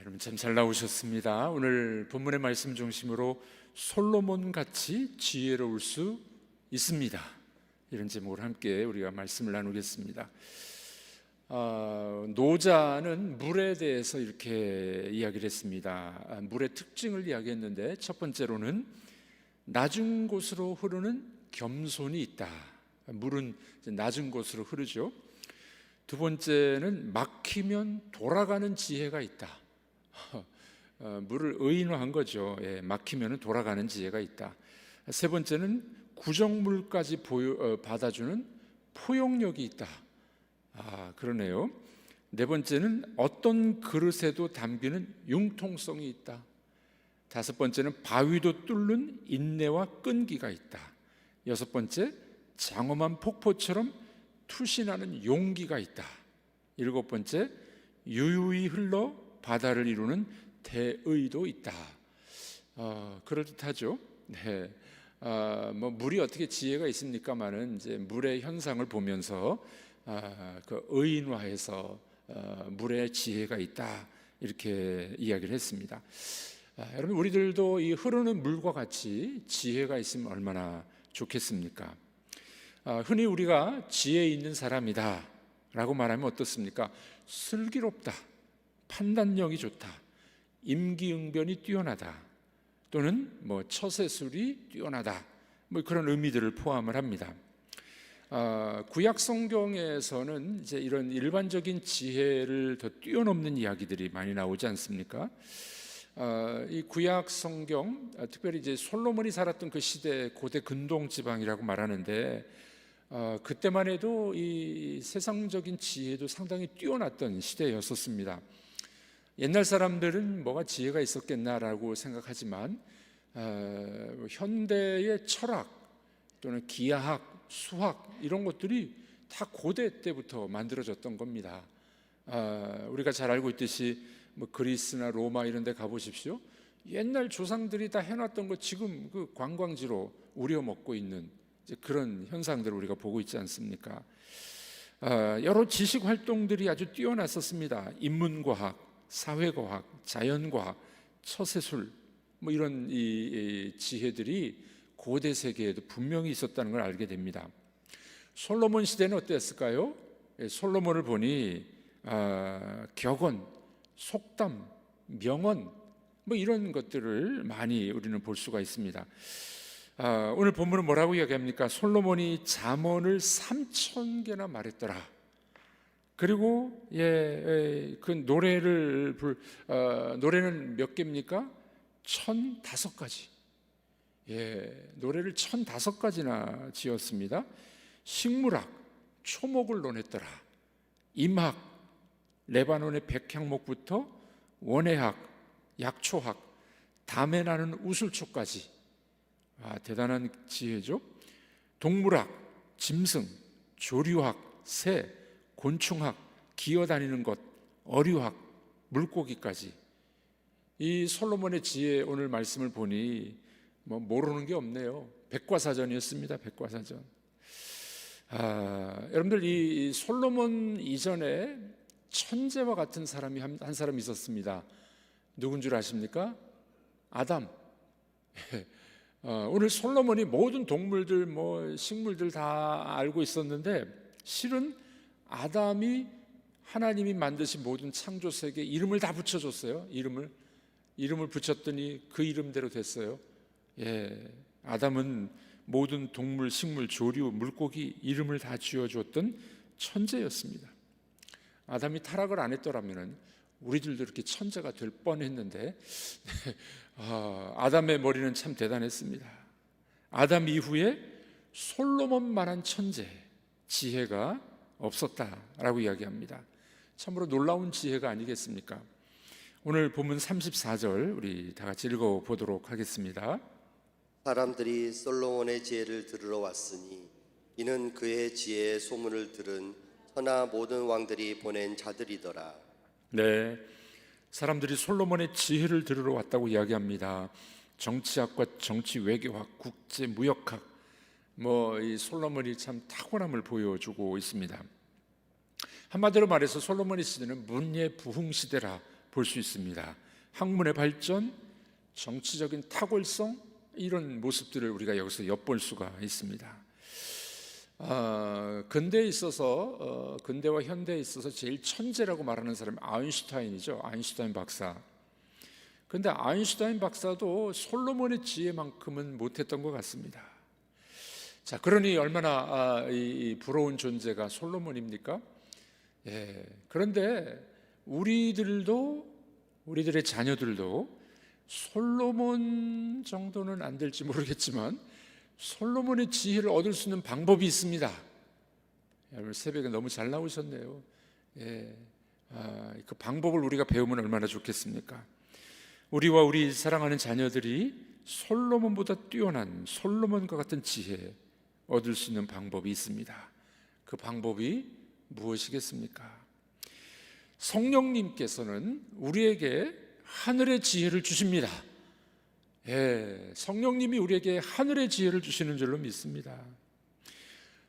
여러분 참 잘 나오셨습니다. 오늘 본문의 말씀 중심으로 솔로몬같이 지혜로울 수 있습니다, 이런 제목으로 함께 우리가 말씀을 나누겠습니다. 노자는 물에 대해서 이렇게 이야기를 했습니다. 물의 특징을 이야기했는데, 첫 번째로는 낮은 곳으로 흐르는 겸손이 있다. 물은 낮은 곳으로 흐르죠. 두 번째는 막히면 돌아가는 지혜가 있다. 물을 의인화한 거죠. 막히면 돌아가는 지혜가 있다. 세 번째는 구정물까지 받아주는 포용력이 있다. 그러네요. 네 번째는 어떤 그릇에도 담기는 융통성이 있다. 다섯 번째는 바위도 뚫는 인내와 끈기가 있다. 여섯 번째, 장엄한 폭포처럼 투신하는 용기가 있다. 일곱 번째, 유유히 흘러 바다를 이루는 대의도 있다. 그럴듯하죠. 네. 물이 어떻게 지혜가 있습니까만은 이제 물의 현상을 보면서 그 의인화해서 물의 지혜가 있다, 이렇게 이야기를 했습니다. 여러분, 우리들도 이 흐르는 물과 같이 지혜가 있으면 얼마나 좋겠습니까? 흔히 우리가 지혜 있는 사람이다 라고 말하면 어떻습니까? 슬기롭다, 판단력이 좋다, 임기응변이 뛰어나다, 또는 처세술이 뛰어나다, 그런 의미들을 포함을 합니다. 구약 성경에서는 이제 이런 일반적인 지혜를 더 뛰어넘는 이야기들이 많이 나오지 않습니까? 이 구약 성경, 특별히 이제 솔로몬이 살았던 그 시대, 고대 근동 지방이라고 말하는데, 그때만 해도 이 세상적인 지혜도 상당히 뛰어났던 시대였었습니다. 옛날 사람들은 뭐가 지혜가 있었겠나라고 생각하지만, 현대의 철학 또는 기하학, 수학, 이런 것들이 다 고대 때부터 만들어졌던 겁니다. 우리가 잘 알고 있듯이 그리스나 로마 이런 데 가보십시오. 옛날 조상들이 다 해놨던 거 지금 그 관광지로 우려먹고 있는 그런 현상들을 우리가 보고 있지 않습니까? 여러 지식 활동들이 아주 뛰어났었습니다. 인문과학, 사회과학, 자연과학, 처세술, 이런 이 지혜들이 고대 세계에도 분명히 있었다는 걸 알게 됩니다. 솔로몬 시대는 어땠을까요? 솔로몬을 보니 격언, 속담, 명언, 이런 것들을 많이 우리는 볼 수가 있습니다. 오늘 본문은 뭐라고 이야기합니까? 솔로몬이 잠언을 3,000개나 말했더라. 그리고 그 노래는 몇 개입니까? 1,005가지. 노래를 1,005가지나 지었습니다. 식물학, 초목을 논했더라. 임학, 레바논의 백향목부터 원예학, 약초학, 담에 나는 우술초까지. 대단한 지혜죠. 동물학, 짐승, 조류학, 새, 곤충학, 기어다니는 것, 어류학, 물고기까지. 이 솔로몬의 지혜, 오늘 말씀을 보니 모르는 게 없네요. 백과사전이었습니다. 백과사전. 여러분들, 이 솔로몬 이전에 천재와 같은 사람이 한 사람이 있었습니다. 누군 줄 아십니까? 아담. 오늘 솔로몬이 모든 동물들, 식물들 다 알고 있었는데, 실은 아담이 하나님이 만드신 모든 창조 세계에 이름을 다 붙여줬어요. 이름을 붙였더니 그 이름대로 됐어요. 아담은 모든 동물, 식물, 조류, 물고기 이름을 다 지어줬던 천재였습니다. 아담이 타락을 안 했더라면 우리들도 이렇게 천재가 될 뻔했는데, 아담의 머리는 참 대단했습니다. 아담 이후에 솔로몬만한 천재, 지혜가 없었다라고 이야기합니다. 참으로 놀라운 지혜가 아니겠습니까? 오늘 본문 34절 우리 다 같이 읽어보도록 하겠습니다. 사람들이 솔로몬의 지혜를 들으러 왔으니 이는 그의 지혜의 소문을 들은 천하 모든 왕들이 보낸 자들이더라. 네, 사람들이 솔로몬의 지혜를 들으러 왔다고 이야기합니다. 정치학과 정치 외교학, 국제 무역학, 이 솔로몬이 참 탁월함을 보여주고 있습니다. 한마디로 말해서 솔로몬의 시대는 문예부흥 시대라 볼 수 있습니다. 학문의 발전, 정치적인 탁월성, 이런 모습들을 우리가 여기서 엿볼 수가 있습니다. 근대에 있어서 근대와 현대에 있어서 제일 천재라고 말하는 사람이 아인슈타인이죠. 아인슈타인 박사. 그런데 아인슈타인 박사도 솔로몬의 지혜만큼은 못했던 것 같습니다. 자, 그러니 얼마나 이 부러운 존재가 솔로몬입니까? 예. 그런데 우리들의 자녀들도 솔로몬 정도는 안 될지 모르겠지만 솔로몬의 지혜를 얻을 수 있는 방법이 있습니다. 여러분, 새벽에 너무 잘 나오셨네요. 예. 그 방법을 우리가 배우면 얼마나 좋겠습니까? 우리와 우리 사랑하는 자녀들이 솔로몬보다 뛰어난 솔로몬과 같은 지혜 얻을 수 있는 방법이 있습니다. 그 방법이 무엇이겠습니까? 성령님께서는 우리에게 하늘의 지혜를 주십니다. 예, 성령님이 우리에게 하늘의 지혜를 주시는 줄로 믿습니다.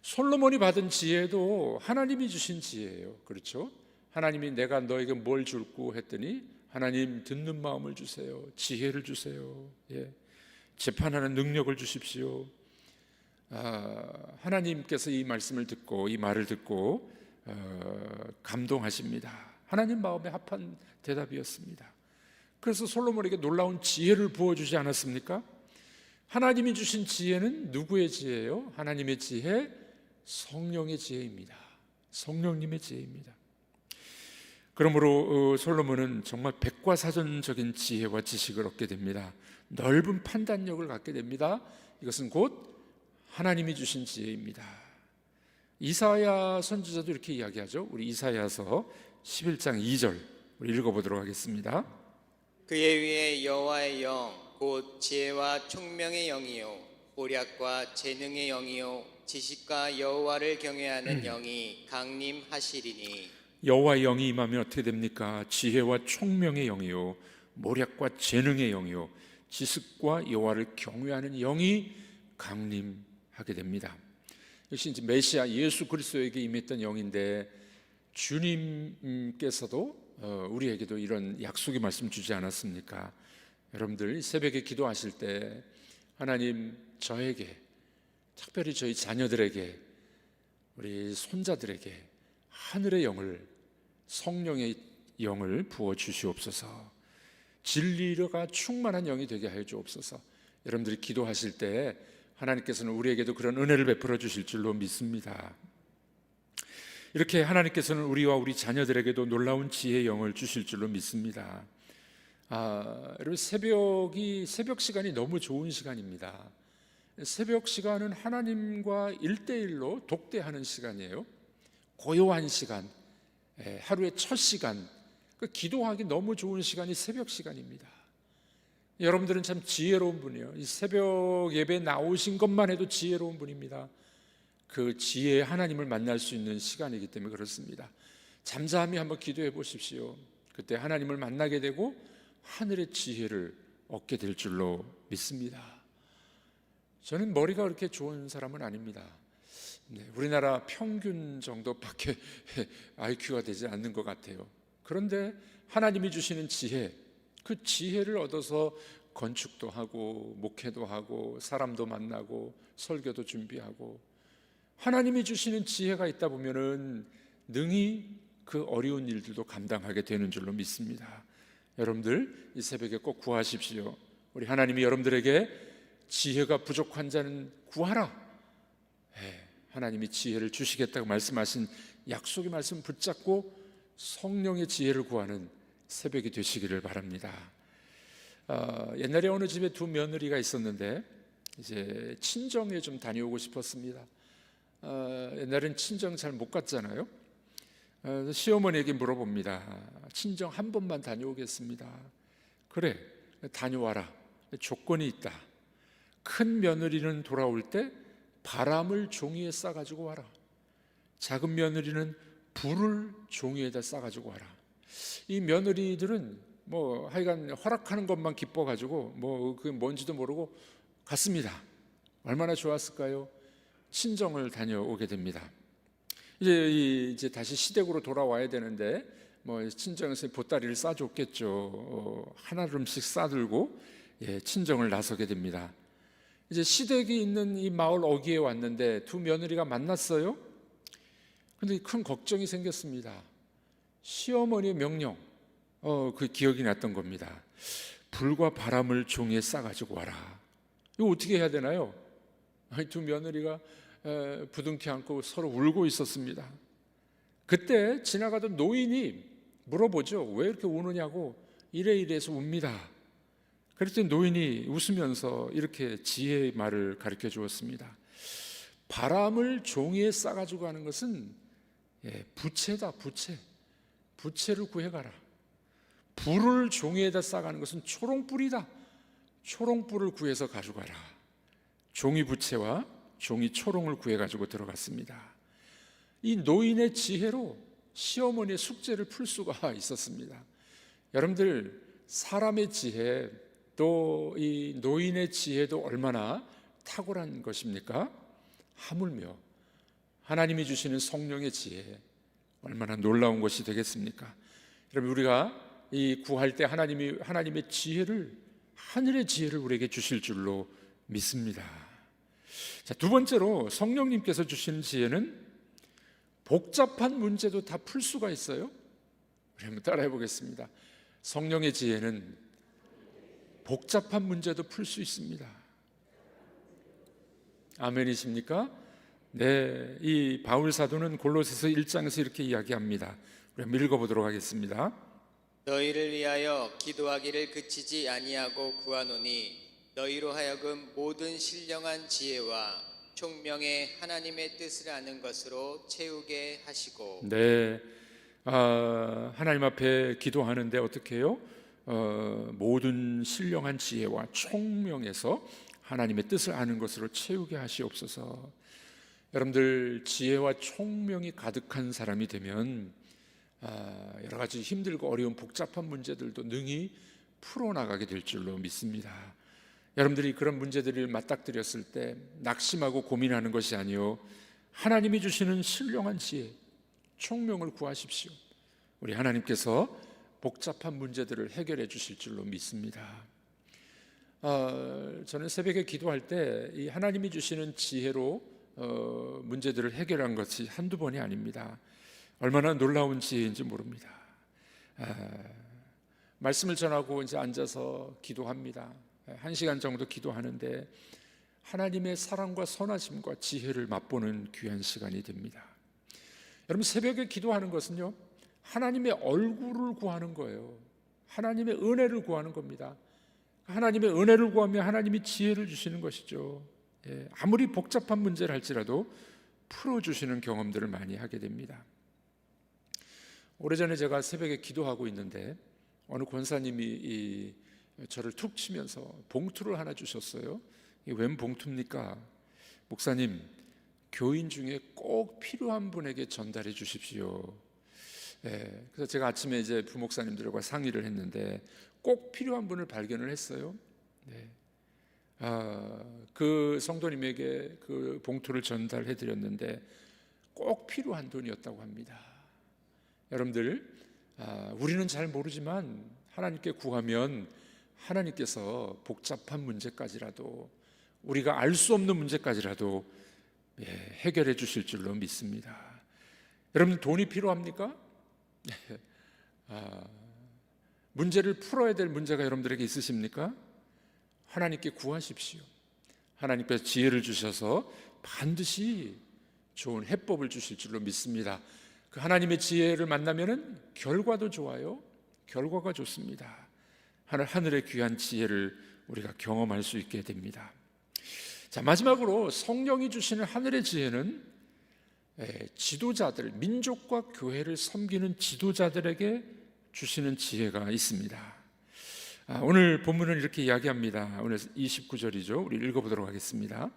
솔로몬이 받은 지혜도 하나님이 주신 지혜예요. 그렇죠? 하나님이 내가 너에게 뭘 줄고 했더니 하나님 듣는 마음을 주세요. 지혜를 주세요. 예, 재판하는 능력을 주십시오. 하나님께서 이 말씀을 듣고 이 말을 듣고 감동하십니다. 하나님 마음에 합한 대답이었습니다. 그래서 솔로몬에게 놀라운 지혜를 부어주지 않았습니까? 하나님이 주신 지혜는 누구의 지혜예요? 하나님의 지혜, 성령의 지혜입니다. 성령님의 지혜입니다. 그러므로 솔로몬은 정말 백과사전적인 지혜와 지식을 얻게 됩니다. 넓은 판단력을 갖게 됩니다. 이것은 곧 하나님이 주신 지혜입니다. 이사야 선지자도 이렇게 이야기하죠. 우리 이사야서 11장 2절 우리 읽어보도록 하겠습니다. 그의 위에 여호와의 영, 곧 지혜와 총명의 영이요 모략과 재능의 영이요 지식과 여호와를 경외하는 영이 강림하시리니. 여호와의 영이 임하면 어떻게 됩니까? 지혜와 총명의 영이요 모략과 재능의 영이요 지식과 여호와를 경외하는 영이 강림하게 됩니다. 역시 이제 메시아 예수 그리스도에게 임했던 영인데 주님께서도 우리에게도 이런 약속의 말씀 주지 않았습니까? 여러분들 새벽에 기도하실 때 하나님 저에게, 특별히 저희 자녀들에게, 우리 손자들에게 하늘의 영을, 성령의 영을 부어 주시옵소서. 진리가 충만한 영이 되게 하여 주옵소서. 여러분들이 기도하실 때 하나님께서는 우리에게도 그런 은혜를 베풀어 주실 줄로 믿습니다. 이렇게 하나님께서는 우리와 우리 자녀들에게도 놀라운 지혜의 영을 주실 줄로 믿습니다. 여러분, 새벽 시간이 너무 좋은 시간입니다. 새벽 시간은 하나님과 1대1로 독대하는 시간이에요. 고요한 시간, 하루의 첫 시간, 기도하기 너무 좋은 시간이 새벽 시간입니다. 여러분들은 참 지혜로운 분이에요. 이 새벽 예배에 나오신 것만 해도 지혜로운 분입니다. 그 지혜의 하나님을 만날 수 있는 시간이기 때문에 그렇습니다. 잠잠히 한번 기도해 보십시오. 그때 하나님을 만나게 되고 하늘의 지혜를 얻게 될 줄로 믿습니다. 저는 머리가 그렇게 좋은 사람은 아닙니다. 우리나라 평균 정도밖에 IQ가 되지 않는 것 같아요. 그런데 하나님이 주시는 지혜, 그 지혜를 얻어서 건축도 하고 목회도 하고 사람도 만나고 설교도 준비하고 하나님이 주시는 지혜가 있다 보면은 능히 그 어려운 일들도 감당하게 되는 줄로 믿습니다. 여러분들 이 새벽에 꼭 구하십시오. 우리 하나님이 여러분들에게 지혜가 부족한 자는 구하라. 하나님이 지혜를 주시겠다고 말씀하신 약속의 말씀 붙잡고 성령의 지혜를 구하는 새벽이 되시기를 바랍니다. 옛날에 어느 집에 두 며느리가 있었는데 이제 친정에 좀 다녀오고 싶었습니다. 옛날엔 친정 잘 못 갔잖아요. 시어머니에게 물어봅니다. 친정 한 번만 다녀오겠습니다. 그래, 다녀와라. 조건이 있다. 큰 며느리는 돌아올 때 바람을 종이에 싸가지고 와라. 작은 며느리는 불을 종이에다 싸가지고 와라. 이 며느리들은 하여간 허락하는 것만 기뻐가지고 그게 뭔지도 모르고 갔습니다. 얼마나 좋았을까요? 친정을 다녀오게 됩니다. 이제 다시 시댁으로 돌아와야 되는데 뭐 친정에서 보따리를 싸줬겠죠. 한아름씩 싸들고 친정을 나서게 됩니다. 이제 시댁이 있는 이 마을 어귀에 왔는데 두 며느리가 만났어요. 근데 큰 걱정이 생겼습니다. 시어머니의 명령, 그 기억이 났던 겁니다. 불과 바람을 종이에 싸가지고 와라. 이거 어떻게 해야 되나요? 두 며느리가 부둥켜 안고 서로 울고 있었습니다. 그때 지나가던 노인이 물어보죠. 왜 이렇게 우느냐고. 이래서 웁니다. 그랬더니 노인이 웃으면서 이렇게 지혜의 말을 가르쳐 주었습니다. 바람을 종이에 싸가지고 가는 것은 부채다, 부채. 부채를 구해가라. 불을 종이에다 싸가는 것은 초롱불이다. 초롱불을 구해서 가져가라. 종이 부채와 종이 초롱을 구해가지고 들어갔습니다. 이 노인의 지혜로 시어머니의 숙제를 풀 수가 있었습니다. 여러분들, 사람의 지혜, 또 이 노인의 지혜도 얼마나 탁월한 것입니까? 하물며 하나님이 주시는 성령의 지혜, 얼마나 놀라운 것이 되겠습니까? 여러분, 우리가 이 구할 때 하나님의 지혜를, 하늘의 지혜를 우리에게 주실 줄로 믿습니다. 자, 두 번째로 성령님께서 주시는 지혜는 복잡한 문제도 다 풀 수가 있어요. 우리 한번 따라해 보겠습니다. 성령의 지혜는 복잡한 문제도 풀 수 있습니다. 아멘이십니까? 네, 이 바울 사도는 골로새서 1장에서 이렇게 이야기합니다. 우리 한번 읽어보도록 하겠습니다. 너희를 위하여 기도하기를 그치지 아니하고 구하노니 너희로 하여금 모든 신령한 지혜와 총명의 하나님의 뜻을 아는 것으로 채우게 하시고. 네, 하나님 앞에 기도하는데 어떻게 해요? 모든 신령한 지혜와 총명에서 하나님의 뜻을 아는 것으로 채우게 하시옵소서. 여러분들, 지혜와 총명이 가득한 사람이 되면 여러 가지 힘들고 어려운 복잡한 문제들도 능히 풀어나가게 될 줄로 믿습니다. 여러분들이 그런 문제들을 맞닥뜨렸을 때 낙심하고 고민하는 것이 아니요, 하나님이 주시는 신령한 지혜, 총명을 구하십시오. 우리 하나님께서 복잡한 문제들을 해결해 주실 줄로 믿습니다. 저는 새벽에 기도할 때 이 하나님이 주시는 지혜로 문제들을 해결한 것이 한두 번이 아닙니다. 얼마나 놀라운 지혜인지 모릅니다. 말씀을 전하고 이제 앉아서 기도합니다. 1시간 정도 기도하는데 하나님의 사랑과 선하심과 지혜를 맛보는 귀한 시간이 됩니다. 여러분, 새벽에 기도하는 것은요, 하나님의 얼굴을 구하는 거예요. 하나님의 은혜를 구하는 겁니다. 하나님의 은혜를 구하면 하나님이 지혜를 주시는 것이죠. 아무리 복잡한 문제를 할지라도 풀어주시는 경험들을 많이 하게 됩니다. 오래전에 제가 새벽에 기도하고 있는데 어느 권사님이 저를 툭 치면서 봉투를 하나 주셨어요. 이게 웬 봉투입니까? 목사님, 교인 중에 꼭 필요한 분에게 전달해 주십시오. 그래서 제가 아침에 이제 부목사님들과 상의를 했는데 꼭 필요한 분을 발견을 했어요. 그 성도님에게 그 봉투를 전달해 드렸는데 꼭 필요한 돈이었다고 합니다. 여러분들, 우리는 잘 모르지만 하나님께 구하면 하나님께서 복잡한 문제까지라도, 우리가 알 수 없는 문제까지라도 해결해 주실 줄로 믿습니다. 여러분, 돈이 필요합니까? 문제를 풀어야 될 문제가 여러분들에게 있으십니까? 하나님께 구하십시오. 하나님께서 지혜를 주셔서 반드시 좋은 해법을 주실 줄로 믿습니다. 그 하나님의 지혜를 만나면은 결과도 좋아요. 결과가 좋습니다. 하늘의 귀한 지혜를 우리가 경험할 수 있게 됩니다. 자, 마지막으로 성령이 주시는 하늘의 지혜는 지도자들, 민족과 교회를 섬기는 지도자들에게 주시는 지혜가 있습니다. 오늘 본문은 이렇게 이야기합니다. 오늘 29절이죠. 우리 읽어보도록 하겠습니다.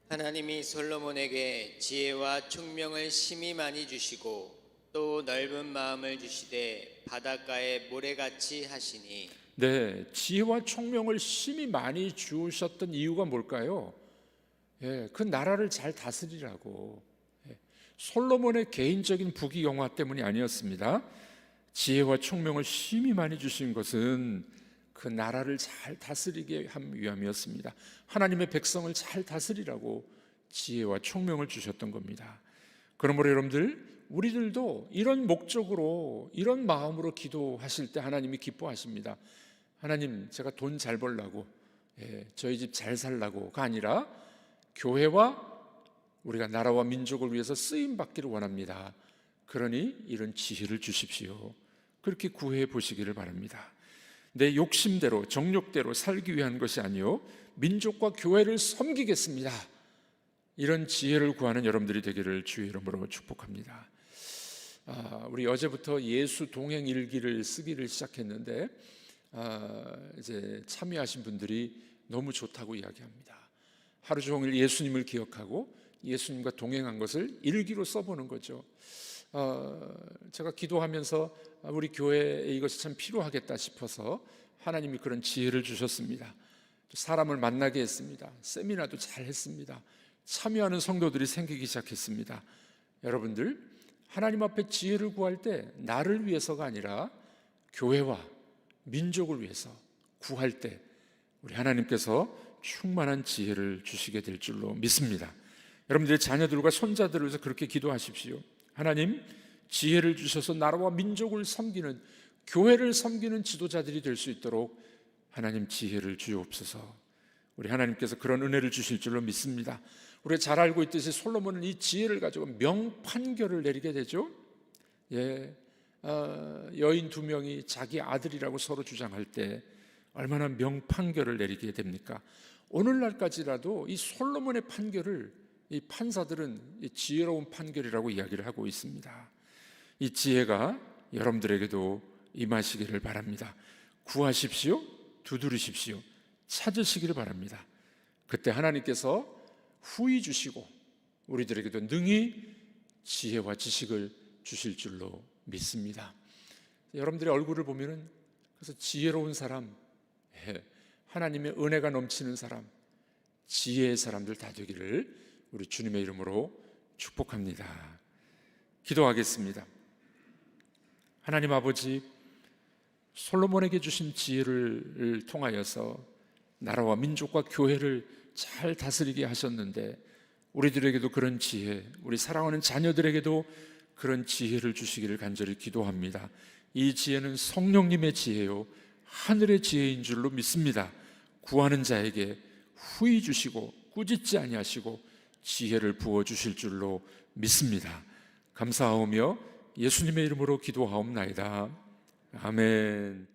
하나님이 솔로몬에게 지혜와 총명을 심히 많이 주시고 또 넓은 마음을 주시되 바닷가에 모래같이 하시니. 네, 지혜와 총명을 심히 많이 주셨던 이유가 뭘까요? 그 나라를 잘 다스리라고. 솔로몬의 개인적인 부귀영화 때문이 아니었습니다. 지혜와 총명을 심히 많이 주신 것은 그 나라를 잘 다스리게 함 위함이었습니다. 하나님의 백성을 잘 다스리라고 지혜와 총명을 주셨던 겁니다. 그러므로 여러분들, 우리들도 이런 목적으로, 이런 마음으로 기도하실 때 하나님이 기뻐하십니다. 하나님, 제가 돈 잘 벌라고, 저희 집 잘 살라고가 아니라 교회와 우리가 나라와 민족을 위해서 쓰임 받기를 원합니다. 그러니 이런 지혜를 주십시오. 그렇게 구해 보시기를 바랍니다. 내 욕심대로, 정욕대로 살기 위한 것이 아니요 민족과 교회를 섬기겠습니다. 이런 지혜를 구하는 여러분들이 되기를 주의 이름으로 축복합니다. 우리 어제부터 예수 동행 일기를 쓰기를 시작했는데 이제 참여하신 분들이 너무 좋다고 이야기합니다. 하루 종일 예수님을 기억하고 예수님과 동행한 것을 일기로 써보는 거죠. 제가 기도하면서 우리 교회에 이것이 참 필요하겠다 싶어서 하나님이 그런 지혜를 주셨습니다. 사람을 만나게 했습니다. 세미나도 잘 했습니다. 참여하는 성도들이 생기기 시작했습니다. 여러분들, 하나님 앞에 지혜를 구할 때 나를 위해서가 아니라 교회와 민족을 위해서 구할 때 우리 하나님께서 충만한 지혜를 주시게 될 줄로 믿습니다. 여러분들의 자녀들과 손자들을 위해서 그렇게 기도하십시오. 하나님, 지혜를 주셔서 나라와 민족을 섬기는, 교회를 섬기는 지도자들이 될 수 있도록 하나님 지혜를 주옵소서. 우리 하나님께서 그런 은혜를 주실 줄로 믿습니다. 우리가 잘 알고 있듯이 솔로몬은 이 지혜를 가지고 명판결을 내리게 되죠. 여인 2명이 자기 아들이라고 서로 주장할 때 얼마나 명판결을 내리게 됩니까? 오늘날까지라도 이 솔로몬의 판결을 이 판사들은 이 지혜로운 판결이라고 이야기를 하고 있습니다. 이 지혜가 여러분들에게도 임하시기를 바랍니다. 구하십시오, 두드리십시오, 찾으시기를 바랍니다. 그때 하나님께서 후히 주시고 우리들에게도 능히 지혜와 지식을 주실 줄로 믿습니다. 여러분들의 얼굴을 보면은 그래서 지혜로운 사람, 하나님의 은혜가 넘치는 사람, 지혜의 사람들 다 되기를 우리 주님의 이름으로 축복합니다. 기도하겠습니다. 하나님 아버지, 솔로몬에게 주신 지혜를 통하여서 나라와 민족과 교회를 잘 다스리게 하셨는데 우리들에게도 그런 지혜, 우리 사랑하는 자녀들에게도 그런 지혜를 주시기를 간절히 기도합니다. 이 지혜는 성령님의 지혜요 하늘의 지혜인 줄로 믿습니다. 구하는 자에게 후히 주시고 꾸짖지 아니하시고 지혜를 부어주실 줄로 믿습니다. 감사하오며 예수님의 이름으로 기도하옵나이다. 아멘.